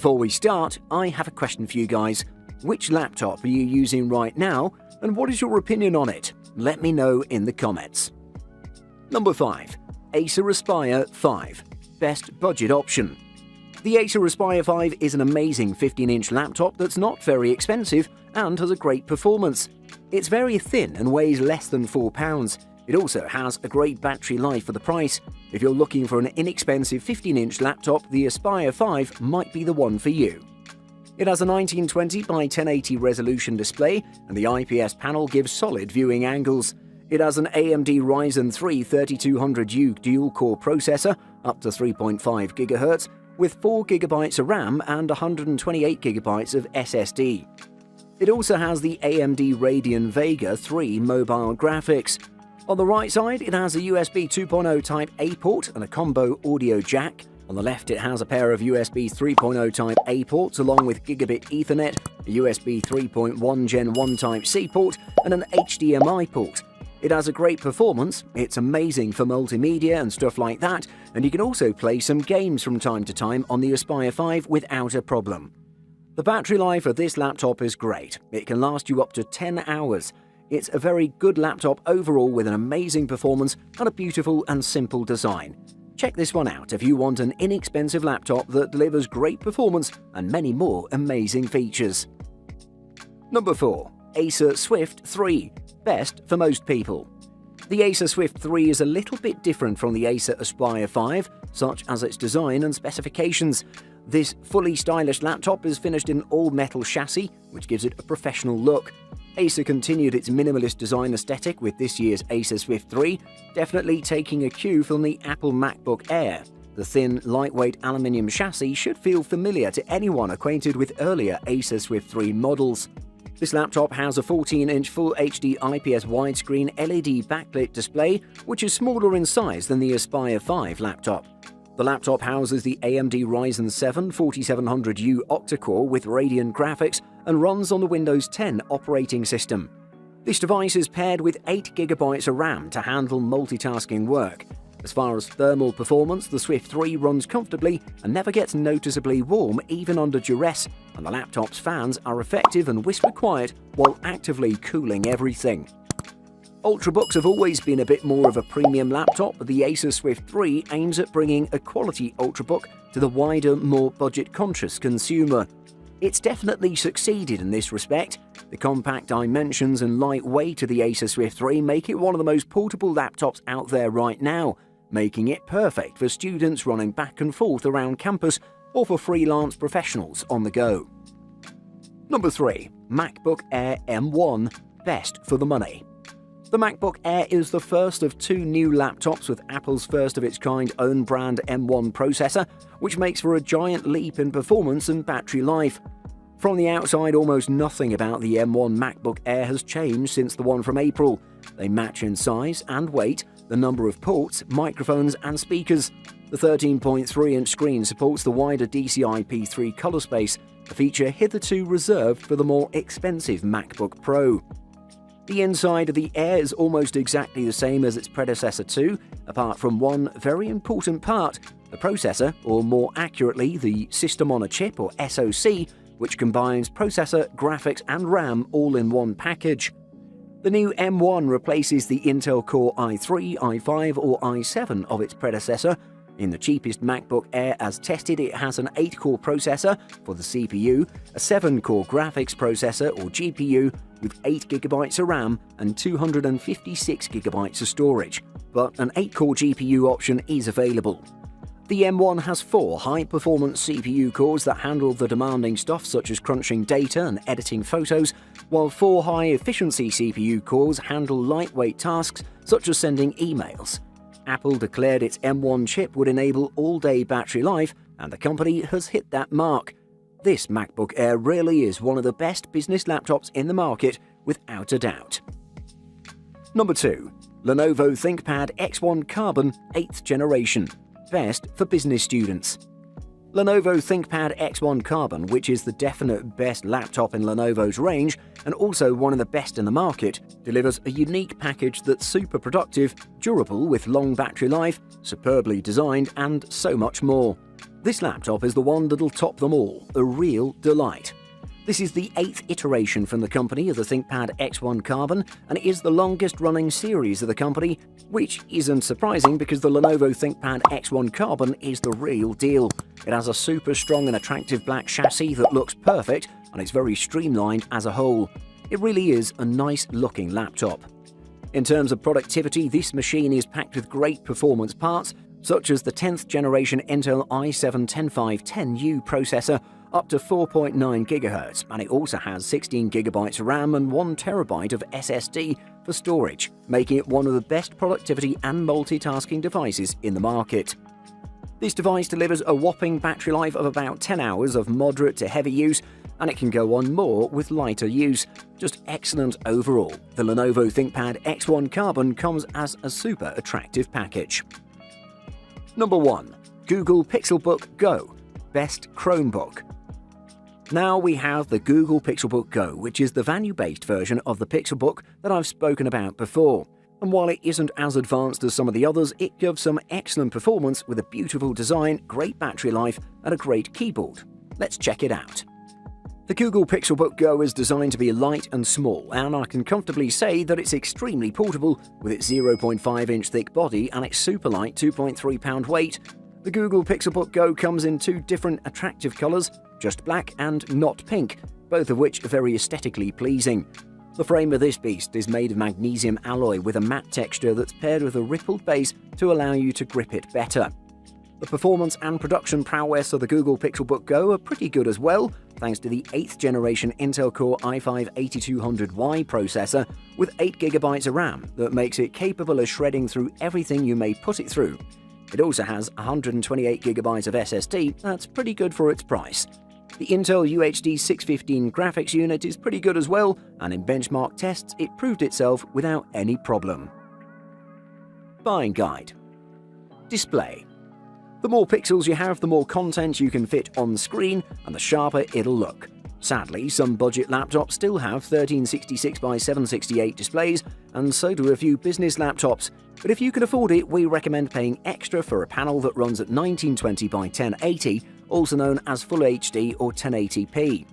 Before we start, I have a question for you guys. Which laptop are you using right now, and what is your opinion on it? Let me know in the comments. Number 5. Acer Aspire 5. Best budget option. The Acer Aspire 5 is an amazing 15-inch laptop that's not very expensive and has a great performance. It's very thin and weighs less than 4 pounds. It also has a great battery life for the price. If you're looking for an inexpensive 15-inch laptop, the Aspire 5 might be the one for you. It has a 1920 by 1080 resolution display, and the IPS panel gives solid viewing angles. It has an AMD Ryzen 3 3200U dual-core processor, up to 3.5 GHz, with 4 GB of RAM and 128 GB of SSD. It also has the AMD Radeon Vega 3 mobile graphics. On the right side, it has a USB 2.0 Type-A port and a combo audio jack. On the left, it has a pair of USB 3.0 Type-A ports along with Gigabit Ethernet, a USB 3.1 Gen 1 Type-C port, and an HDMI port. It has a great performance, it's amazing for multimedia and stuff like that, and you can also play some games from time to time on the Aspire 5 without a problem. The battery life of this laptop is great. It can last you up to 10 hours. It's a very good laptop overall with an amazing performance and a beautiful and simple design. Check this one out if you want an inexpensive laptop that delivers great performance and many more amazing features. Number 4. Acer Swift 3. Best for most people. The Acer Swift 3 is a little bit different from the Acer Aspire 5, such as its design and specifications. This fully stylish laptop is finished in all-metal chassis, which gives it a professional look. Acer continued its minimalist design aesthetic with this year's Acer Swift 3, definitely taking a cue from the Apple MacBook Air. The thin, lightweight aluminium chassis should feel familiar to anyone acquainted with earlier Acer Swift 3 models. This laptop has a 14-inch Full HD IPS widescreen LED backlit display, which is smaller in size than the Aspire 5 laptop. The laptop houses the AMD Ryzen 7 4700U octa-core with Radeon graphics and runs on the Windows 10 operating system. This device is paired with 8 GB of RAM to handle multitasking work. As far as thermal performance, the Swift 3 runs comfortably and never gets noticeably warm even under duress, and the laptop's fans are effective and whisper quiet while actively cooling everything. Ultrabooks have always been a bit more of a premium laptop, but the Acer Swift 3 aims at bringing a quality Ultrabook to the wider, more budget-conscious consumer. It's definitely succeeded in this respect. The compact dimensions and light weight of the Acer Swift 3 make it one of the most portable laptops out there right now, making it perfect for students running back and forth around campus or for freelance professionals on the go. Number 3. MacBook Air M1. Best for the money. The MacBook Air is the first of 2 new laptops with Apple's first-of-its-kind own-brand M1 processor, which makes for a giant leap in performance and battery life. From the outside, almost nothing about the M1 MacBook Air has changed since the one from April. They match in size and weight, the number of ports, microphones and speakers. The 13.3-inch screen supports the wider DCI-P3 color space, a feature hitherto reserved for the more expensive MacBook Pro. The inside of the Air is almost exactly the same as its predecessor too, apart from one very important part, the processor, or more accurately the System on a Chip or SoC, which combines processor, graphics and RAM all in one package. The new M1 replaces the Intel Core i3, i5 or i7 of its predecessor. In the cheapest MacBook Air as tested, it has an 8-core processor for the CPU, a 7-core graphics processor or GPU with 8 GB of RAM and 256 GB of storage, but an 8-core GPU option is available. The M1 has 4 high-performance CPU cores that handle the demanding stuff such as crunching data and editing photos, while 4 high-efficiency CPU cores handle lightweight tasks such as sending emails. Apple declared its M1 chip would enable all-day battery life, and the company has hit that mark. This MacBook Air really is one of the best business laptops in the market, without a doubt. Number 2. Lenovo ThinkPad X1 Carbon 8th Generation. Best for business students. Lenovo ThinkPad X1 Carbon, which is the definite best laptop in Lenovo's range and also one of the best in the market, delivers a unique package that's super productive, durable with long battery life, superbly designed, and so much more. This laptop is the one that'll top them all, a real delight. This is the 8th iteration from the company of the ThinkPad X1 Carbon, and it is the longest running series of the company, which isn't surprising because the Lenovo ThinkPad X1 Carbon is the real deal. It has a super strong and attractive black chassis that looks perfect, and it's very streamlined as a whole. It really is a nice looking laptop. In terms of productivity, this machine is packed with great performance parts, such as the 10th generation Intel i7-10510U processor, up to 4.9 GHz, and it also has 16 GB of RAM and 1 TB of SSD for storage, making it one of the best productivity and multitasking devices in the market. This device delivers a whopping battery life of about 10 hours of moderate to heavy use, and it can go on more with lighter use. Just excellent overall. The Lenovo ThinkPad X1 Carbon comes as a super attractive package. Number 1. Google Pixelbook Go, Best Chromebook. Now we have the Google Pixelbook Go, which is the value-based version of the Pixelbook that I've spoken about before. And while it isn't as advanced as some of the others, it gives some excellent performance with a beautiful design, great battery life, and a great keyboard. Let's check it out. The Google Pixelbook Go is designed to be light and small, and I can comfortably say that it's extremely portable with its 0.5-inch thick body and its super light 2.3-pound weight. The Google Pixelbook Go comes in 2 different attractive colors, just black and not pink, both of which are very aesthetically pleasing. The frame of this beast is made of magnesium alloy with a matte texture that's paired with a rippled base to allow you to grip it better. The performance and production prowess of the Google Pixelbook Go are pretty good as well, thanks to the 8th generation Intel Core i5-8200Y processor with 8 GB of RAM that makes it capable of shredding through everything you may put it through. It also has 128 GB of SSD, that's pretty good for its price. The Intel UHD 615 graphics unit is pretty good as well, and in benchmark tests it proved itself without any problem. Buying guide. Display. The more pixels you have, the more content you can fit on screen, and the sharper it'll look. Sadly, some budget laptops still have 1366 by 768 displays, and so do a few business laptops. But if you can afford it, we recommend paying extra for a panel that runs at 1920 by 1080, also known as Full HD or 1080p.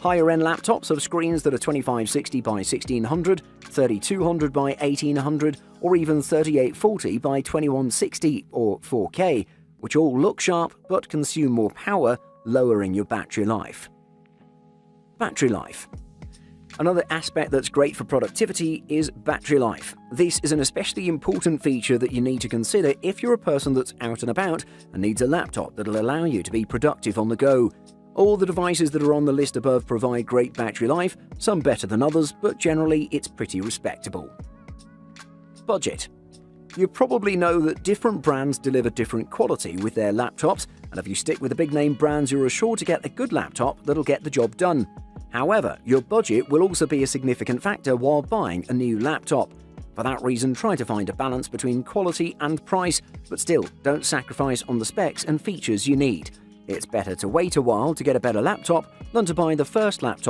Higher-end laptops have screens that are 2560 by 1600, 3200 by 1800, or even 3840 by 2160 or 4K, which all look sharp but consume more power, lowering your battery life. Battery life. Another aspect that's great for productivity is battery life. This is an especially important feature that you need to consider if you're a person that's out and about and needs a laptop that'll allow you to be productive on the go. All the devices that are on the list above provide great battery life, some better than others, but generally it's pretty respectable. Budget. You probably know that different brands deliver different quality with their laptops, and if you stick with the big name brands, you're assured to get a good laptop that'll get the job done. However, your budget will also be a significant factor while buying a new laptop. For that reason, try to find a balance between quality and price, but still don't sacrifice on the specs and features you need. It's better to wait a while to get a better laptop than to buy the first laptop